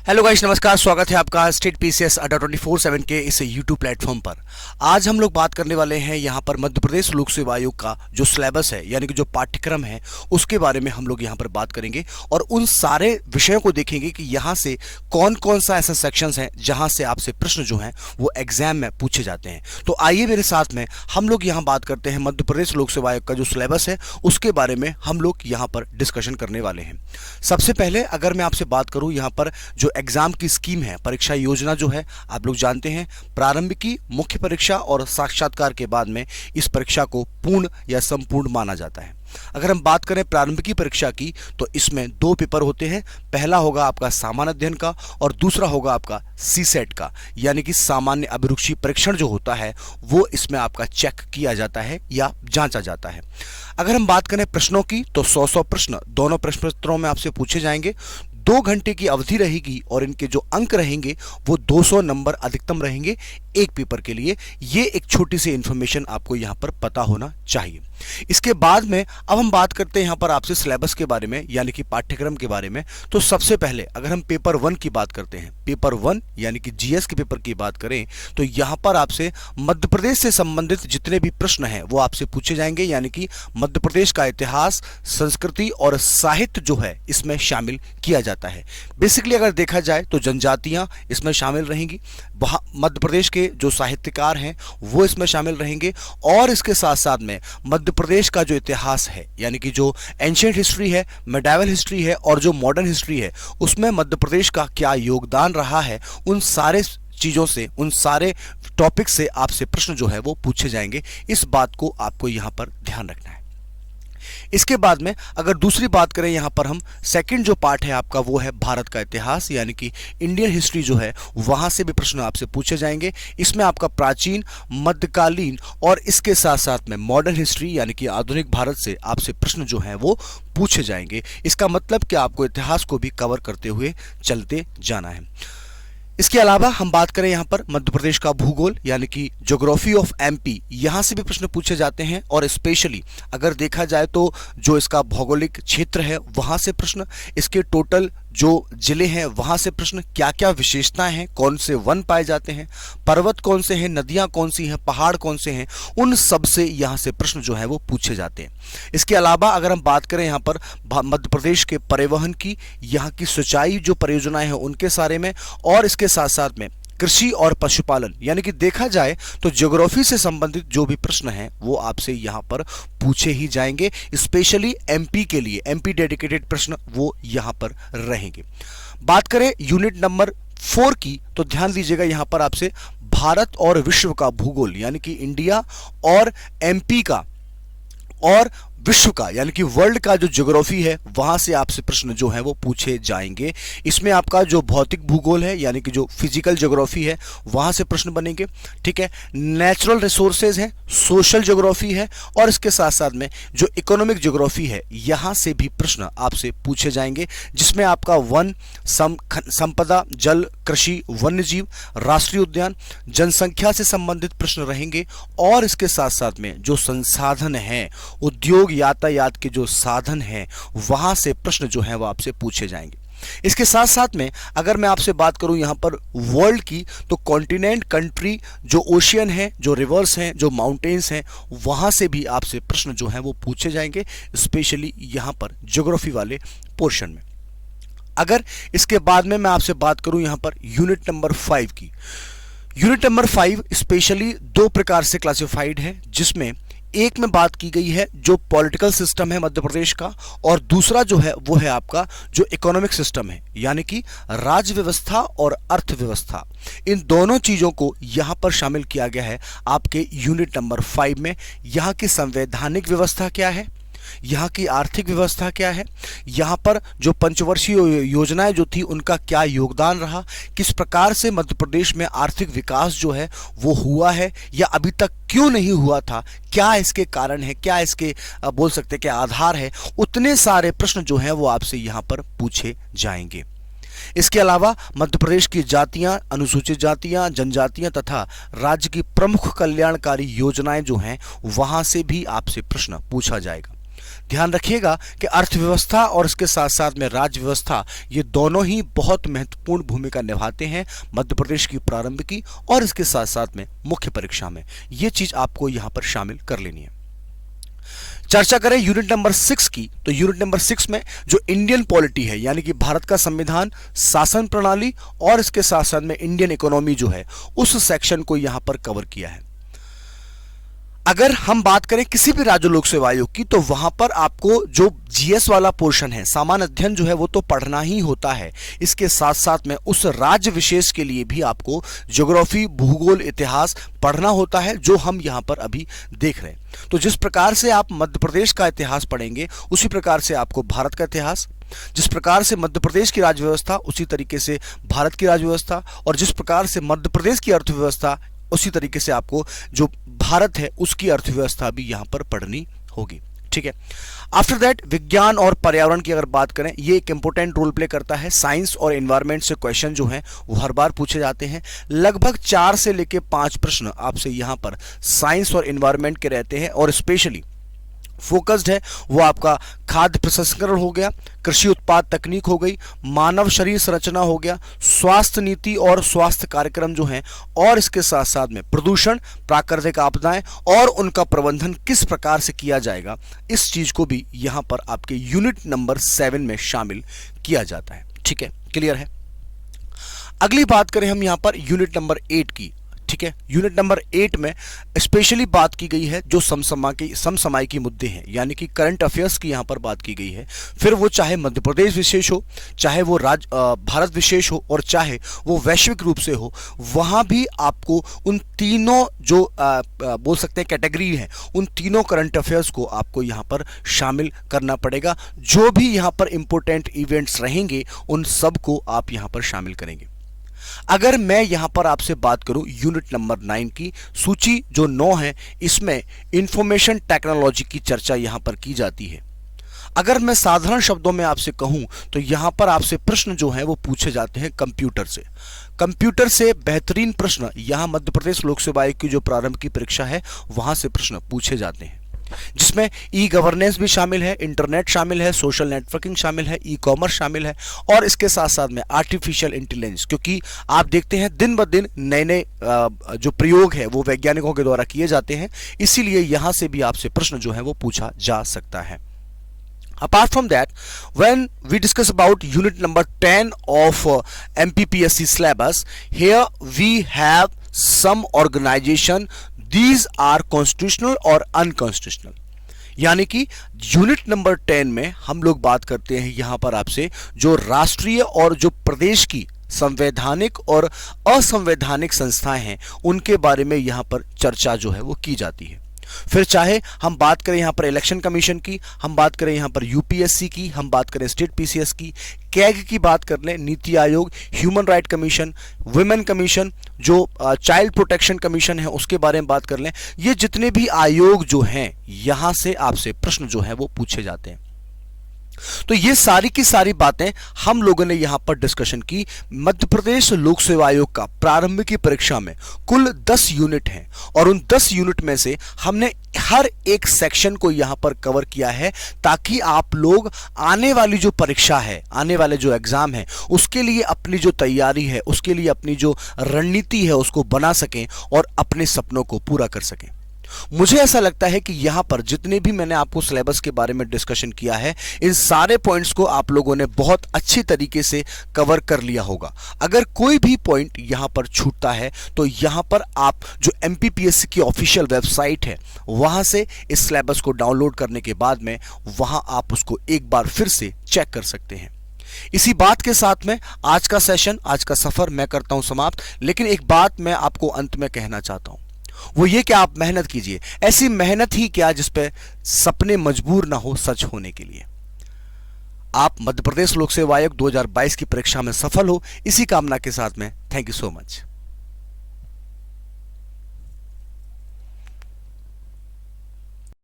Hello guys, नमस्कार। स्वागत है आपका स्टेट पीसीएस अड्डा 24/7 के इस यूट्यूब प्लेटफॉर्म पर। आज हम लोग बात करने वाले हैं यहाँ पर मध्य प्रदेश लोक सेवा आयोग का जो सिलेबस है, यानी कि जो पाठ्यक्रम है, उसके बारे में हम लोग यहाँ पर बात करेंगे और उन सारे विषयों को देखेंगे कि यहाँ से कौन कौन सा ऐसा सेक्शंस है जहाँ से आपसे प्रश्न जो हैं वो एग्जाम में पूछे जाते हैं। तो आइए मेरे साथ में हम लोग यहाँ बात करते हैं मध्य प्रदेश लोक सेवा आयोग का जो सिलेबस है उसके बारे में हम लोग यहाँ पर डिस्कशन करने वाले हैं। सबसे पहले अगर मैं आपसे बात करूँ यहाँ पर जो एग्जाम की स्कीम है, परीक्षा योजना जो है, आप लोग जानते हैं प्रारंभिकी, मुख्य परीक्षा और साक्षात्कार के बाद में इस परीक्षा को पूर्ण या संपूर्ण माना जाता है। अगर हम बात करें प्रारंभिकी परीक्षा की तो इसमें दो पेपर होते हैं। पहला होगा आपका सामान्य अध्ययन का और दूसरा होगा आपका सीसेट का, यानी कि सामान्य अभिरुचि परीक्षण जो होता है वो इसमें आपका चेक किया जाता है या जांचा जाता है। अगर हम बात करें प्रश्नों की तो 100 प्रश्न दोनों प्रश्न पत्रों में आपसे पूछे जाएंगे। 2 घंटे की अवधि रहेगी और इनके जो अंक रहेंगे वो 200 नंबर अधिकतम रहेंगे एक पेपर के लिए। ये एक छोटी सी इंफॉर्मेशन आपको यहाँ पर पता होना चाहिए। इसके बाद में अब हम बात करते हैं यहाँ पर आपसे सिलेबस के बारे में, यानी कि पाठ्यक्रम के बारे में। तो सबसे पहले अगर हम पेपर 1 की बात करते हैं, पेपर 1 यानी कि जीएस के पेपर की बात करें तो यहाँ पर आपसे मध्य प्रदेश से संबंधित जितने भी प्रश्न हैं वो आपसे पूछे जाएंगे, यानी कि मध्य प्रदेश का इतिहास, संस्कृति और साहित्य जो है इसमें शामिल किया जाता है। बेसिकली अगर देखा जाए तो जनजातियां इसमें शामिल रहेंगी, वहाँ मध्य प्रदेश के जो साहित्यकार हैं वो इसमें शामिल रहेंगे और इसके साथ साथ में मध्य प्रदेश का जो इतिहास है, यानी कि जो एंशिएंट हिस्ट्री है, मेडाइवल हिस्ट्री है और जो मॉडर्न हिस्ट्री है, उसमें मध्य प्रदेश का क्या योगदान रहा है, उन सारे चीज़ों से, उन सारे टॉपिक से आपसे प्रश्न जो है वो पूछे जाएंगे। इस बात को आपको यहाँ पर ध्यान रखना है। इसके बाद में अगर दूसरी बात करें यहाँ पर हम, सेकंड जो पार्ट है आपका वो है भारत का इतिहास, यानी कि इंडियन हिस्ट्री जो है वहाँ से भी प्रश्न आपसे पूछे जाएंगे। इसमें आपका प्राचीन, मध्यकालीन और इसके साथ साथ में मॉडर्न हिस्ट्री यानी कि आधुनिक भारत से आपसे प्रश्न जो हैं वो पूछे जाएंगे। इसका मतलब कि आपको इतिहास को भी कवर करते हुए चलते जाना है। इसके अलावा हम बात करें यहाँ पर मध्य प्रदेश का भूगोल, यानी कि ज्योग्राफी ऑफ एमपी, यहाँ से भी प्रश्न पूछे जाते हैं और स्पेशली अगर देखा जाए तो जो इसका भौगोलिक क्षेत्र है वहाँ से प्रश्न, इसके टोटल जो जिले हैं वहाँ से प्रश्न, क्या क्या विशेषताएं हैं, कौन से वन पाए जाते हैं, पर्वत कौन से हैं, नदियाँ कौन सी हैं, पहाड़ कौन से हैं, उन सब से यहाँ से प्रश्न जो है वो पूछे जाते हैं। इसके अलावा अगर हम बात करें यहाँ पर मध्य प्रदेश के परिवहन की, यहाँ की सिंचाई जो परियोजनाएं हैं उनके सारे में, और इसके साथ साथ में कृषि और पशुपालन, यानी कि देखा जाए तो ज्योग्राफी से संबंधित जो भी प्रश्न हैं वो आपसे यहाँ पर पूछे ही जाएंगे। स्पेशली एमपी के लिए एमपी डेडिकेटेड प्रश्न वो यहाँ पर रहेंगे। बात करें यूनिट नंबर 4 की तो ध्यान दीजिएगा, यहाँ पर आपसे भारत और विश्व का भूगोल, यानी कि इंडिया और एमपी का और विश्व का, यानी कि वर्ल्ड का जो ज्योग्राफी है वहां से आपसे प्रश्न जो है वो पूछे जाएंगे। इसमें आपका जो भौतिक भूगोल है, यानी कि जो फिजिकल ज्योग्राफी है वहां से प्रश्न बनेंगे। ठीक है, नेचुरल रिसोर्सेज है, सोशल ज्योग्राफी है और इसके साथ साथ में जो इकोनॉमिक ज्योग्राफी है यहां से भी प्रश्न आपसे पूछे जाएंगे, जिसमें आपका वन, संपदा, जल, कृषि, वन्यजीव, राष्ट्रीय उद्यान, जनसंख्या से संबंधित प्रश्न रहेंगे और इसके साथ साथ में जो संसाधन है, उद्योग, यातायात के जो साधन हैं वहां से प्रश्न जो है वो आपसे पूछे जाएंगे। इसके साथ साथ में अगर मैं आपसे बात करूं यहां पर वर्ल्ड की तो कॉन्टिनेंट, कंट्री, जो ओशियन है, जो रिवर्स हैं, जो माउंटेन्स हैं, वहां से भी आपसे प्रश्न जो है वो पूछे जाएंगे, स्पेशली यहां पर ज्योग्राफी वाले पोर्शन में। अगर इसके बाद में मैं आपसे बात करूं यहां पर यूनिट नंबर 5 की, यूनिट नंबर 5 स्पेशली 2 प्रकार से क्लासिफाइड है, जिसमें एक में बात की गई है जो पॉलिटिकल सिस्टम है मध्य प्रदेश का और दूसरा जो है वो है आपका जो इकोनॉमिक सिस्टम है, यानी कि राज्य व्यवस्था और अर्थव्यवस्था। इन दोनों चीज़ों को यहाँ पर शामिल किया गया है आपके यूनिट नंबर 5 में। यहाँ की संवैधानिक व्यवस्था क्या है, यहाँ की आर्थिक व्यवस्था क्या है, यहाँ पर जो पंचवर्षीय योजनाएं जो थी उनका क्या योगदान रहा, किस प्रकार से मध्य प्रदेश में आर्थिक विकास जो है वो हुआ है या अभी तक क्यों नहीं हुआ था, क्या इसके कारण है, क्या इसके बोल सकते हैं क्या आधार है, उतने सारे प्रश्न जो हैं वो आपसे यहाँ पर पूछे जाएंगे। इसके अलावा मध्य प्रदेश की जातियां, अनुसूचित जातियां, जनजातियां तथा राज्य की प्रमुख कल्याणकारी योजनाएं जो हैं वहां से भी आपसे प्रश्न पूछा जाएगा। ध्यान रखिएगा कि अर्थव्यवस्था और इसके साथ साथ में राज्य व्यवस्था, ये दोनों ही बहुत महत्वपूर्ण भूमिका निभाते हैं मध्य प्रदेश की प्रारंभ की और इसके साथ साथ में मुख्य परीक्षा में। ये चीज आपको यहां पर शामिल कर लेनी है। चर्चा करें यूनिट नंबर 6 की, तो यूनिट नंबर 6 में जो इंडियन पॉलिटी है, यानी कि भारत का संविधान, शासन प्रणाली और इसके साथ साथ में इंडियन इकोनॉमी जो है, उस सेक्शन को यहां पर कवर किया है। अगर हम बात करें किसी भी राज्य लोक सेवा आयोग की, तो वहां पर आपको जो जीएस वाला पोर्शन है, सामान्य अध्ययन जो है, वो तो पढ़ना ही होता है। इसके साथ साथ में उस राज्य विशेष के लिए भी आपको ज्योग्राफी, भूगोल, इतिहास पढ़ना होता है, जो हम यहां पर अभी देख रहे हैं। तो जिस प्रकार से आप मध्य प्रदेश का इतिहास पढ़ेंगे, उसी प्रकार से आपको भारत का इतिहास, जिस प्रकार से मध्य प्रदेश की राज्य व्यवस्था, उसी तरीके से भारत की राज्य व्यवस्था, और जिस प्रकार से मध्य प्रदेश की अर्थव्यवस्था, उसी तरीके से आपको जो भारत है उसकी अर्थव्यवस्था भी यहां पर पढ़नी होगी। ठीक है। आफ्टर दैट विज्ञान और पर्यावरण की अगर बात करें, ये एक इंपॉर्टेंट रोल प्ले करता है। साइंस और एनवायरनमेंट से क्वेश्चन जो हैं वो हर बार पूछे जाते हैं। लगभग 4 से लेके 5 प्रश्न आपसे यहां पर साइंस और एनवायरनमेंट के रहते हैं, और स्पेशली फोकस्ड है वो आपका खाद्य प्रसंस्करण हो गया, कृषि उत्पाद तकनीक हो गई, मानव शरीर संरचना हो गया, स्वास्थ्य नीति और स्वास्थ्य कार्यक्रम जो हैं, और इसके साथ साथ में प्रदूषण, प्राकृतिक आपदाएं और उनका प्रबंधन किस प्रकार से किया जाएगा, इस चीज को भी यहां पर आपके यूनिट नंबर 7 में शामिल किया जाता है। ठीक है, क्लियर है। अगली बात करें हम यहां पर यूनिट नंबर 8 की। ठीक है, यूनिट नंबर 8 में स्पेशली बात की गई है जो समसामयिक के मुद्दे हैं, यानी कि करंट अफेयर्स की यहां पर बात की गई है। फिर वो चाहे मध्य प्रदेश विशेष हो, चाहे वो भारत विशेष हो, और चाहे वो वैश्विक रूप से हो, वहां भी आपको उन तीनों जो बोल सकते हैं कैटेगरी हैं, उन तीनों करंट अफेयर्स को आपको यहां पर शामिल करना पड़ेगा। जो भी यहां पर इंपॉर्टेंट इवेंट्स रहेंगे, उन सब को आप यहां पर शामिल करेंगे। अगर मैं यहां पर आपसे बात करूं यूनिट नंबर 9 की, सूची जो 9 है, इसमें इंफॉर्मेशन टेक्नोलॉजी की चर्चा यहां पर की जाती है। अगर मैं साधारण शब्दों में आपसे कहूं, तो यहां पर आपसे प्रश्न जो हैं वो पूछे जाते हैं कंप्यूटर से। कंप्यूटर से बेहतरीन प्रश्न यहां मध्य प्रदेश लोक सेवा आयोग की जो प्रारंभ की परीक्षा है, वहां से प्रश्न पूछे जाते हैं, जिसमें ई गवर्नेंस भी शामिल है, इंटरनेट शामिल है, सोशल नेटवर्किंग शामिल है, ई कॉमर्स शामिल है, और इसके साथ साथ में आर्टिफिशियल इंटेलिजेंस, क्योंकि आप देखते हैं दिन ब दिन नए नए जो प्रयोग है वो वैज्ञानिकों के द्वारा किए जाते हैं, इसीलिए यहां से भी आपसे प्रश्न जो है वो पूछा जा सकता है। Apart from that, when we discuss about unit number 10 of MPPSC syllabus, here we have some organization, these are constitutional और unconstitutional। यानी कि यूनिट नंबर 10 में हम लोग बात करते हैं यहां पर आपसे जो राष्ट्रीय और जो प्रदेश की संवैधानिक और असंवैधानिक संस्थाएं हैं, उनके बारे में यहां पर चर्चा जो है वो की जाती है। फिर चाहे हम बात करें यहां पर इलेक्शन कमीशन की, हम बात करें यहां पर यूपीएससी की, हम बात करें स्टेट पीसीएस की, कैग की बात कर लें, NITI Aayog, human right commission, women commission, जो चाइल्ड प्रोटेक्शन कमीशन है उसके बारे में बात कर लें, ये जितने भी आयोग जो हैं, यहां से आपसे प्रश्न जो है वो पूछे जाते हैं। तो ये सारी की सारी बातें हम लोगों ने यहां पर डिस्कशन की। मध्य प्रदेश लोक सेवा आयोग का प्रारंभिक की परीक्षा में कुल 10 यूनिट हैं, और उन 10 यूनिट में से हमने हर एक सेक्शन को यहां पर कवर किया है, ताकि आप लोग आने वाली जो परीक्षा है, आने वाले जो एग्जाम है, उसके लिए अपनी जो तैयारी है, उसके लिए अपनी जो रणनीति है उसको बना सकें और अपने सपनों को पूरा कर सकें। मुझे ऐसा लगता है कि यहां पर जितने भी मैंने आपको सिलेबस के बारे में डिस्कशन किया है, इन सारे पॉइंट्स को आप लोगों ने बहुत अच्छी तरीके से कवर कर लिया होगा। अगर कोई भी पॉइंट यहां पर छूटता है, तो यहां पर आप जो एमपीपीएससी की ऑफिशियल वेबसाइट है, वहां से इस सिलेबस को डाउनलोड करने के बाद में वहां आप उसको एक बार फिर से चेक कर सकते हैं। इसी बात के साथ में आज का सेशन, आज का सफर मैं करता हूं समाप्त। लेकिन एक बात मैं आपको अंत में कहना चाहता हूं, वो ये कि आप मेहनत कीजिए, ऐसी मेहनत ही क्या जिस पे सपने मजबूर ना हो सच होने के लिए। आप मध्य प्रदेश लोक सेवा आयोग 2022 की परीक्षा में सफल हो, इसी कामना के साथ में थैंक यू सो मच।